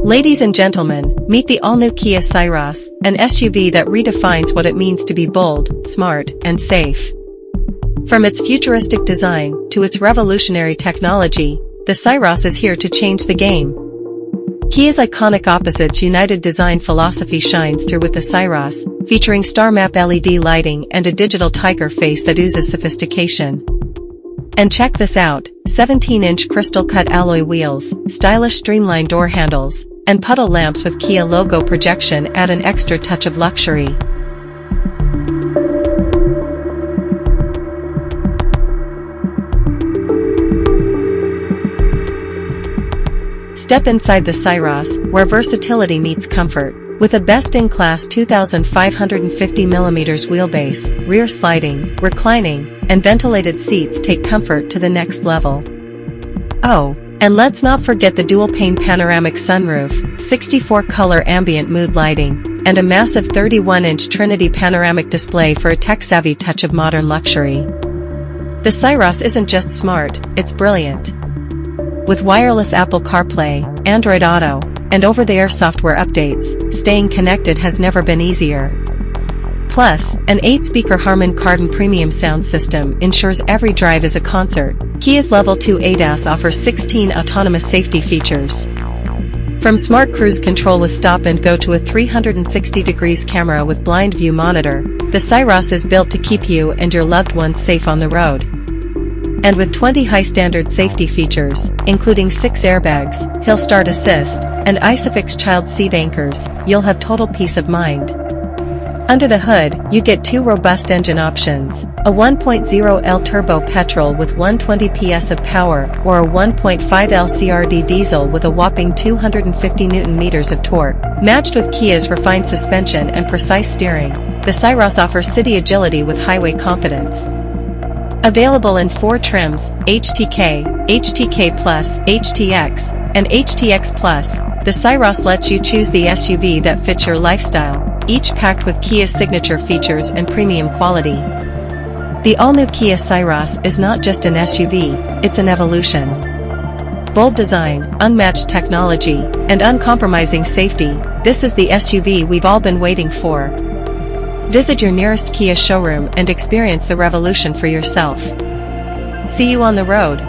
Ladies and gentlemen, meet the all-new Kia Syros, an SUV that redefines what it means to be bold, smart, and safe. From its futuristic design to its revolutionary technology, the Syros is here to change the game. Kia's iconic opposites united design philosophy shines through with the Syros, featuring StarMap LED lighting and a digital tiger face that oozes sophistication. And check this out, 17-inch crystal-cut alloy wheels, stylish streamline door handles, and puddle lamps with Kia logo projection add an extra touch of luxury. Step inside the Syros, where versatility meets comfort. With a best-in-class 2,550mm wheelbase, rear sliding, reclining, and ventilated seats take comfort to the next level. Oh, and let's not forget the dual-pane panoramic sunroof, 64-color ambient mood lighting, and a massive 31-inch Trinity Panoramic Display for a tech-savvy touch of modern luxury. The Syros isn't just smart, it's brilliant. With wireless Apple CarPlay, Android Auto, and over-the-air software updates, staying connected has never been easier. Plus, an 8-speaker Harman Kardon premium sound system ensures every drive is a concert. Kia's Level 2 ADAS offers 16 autonomous safety features. From smart cruise control with stop and go to a 360-degree camera with blind view monitor, the Syros is built to keep you and your loved ones safe on the road. And with 20 high-standard safety features, including 6 airbags, hill start assist, and ISOFIX child seat anchors, you'll have total peace of mind. Under the hood, you get 2 robust engine options, a 1.0L turbo petrol with 120 PS of power or a 1.5L CRDi diesel with a whopping 250 Nm of torque. Matched with Kia's refined suspension and precise steering, the Syros offers city agility with highway confidence. Available in 4 trims, HTK, HTK Plus, HTX, and HTX Plus, the Syros lets you choose the SUV that fits your lifestyle, each packed with Kia's signature features and premium quality. The all-new Kia Syros is not just an SUV, it's an evolution. Bold design, unmatched technology, and uncompromising safety, this is the SUV we've all been waiting for. Visit your nearest Kia showroom and experience the revolution for yourself. See you on the road.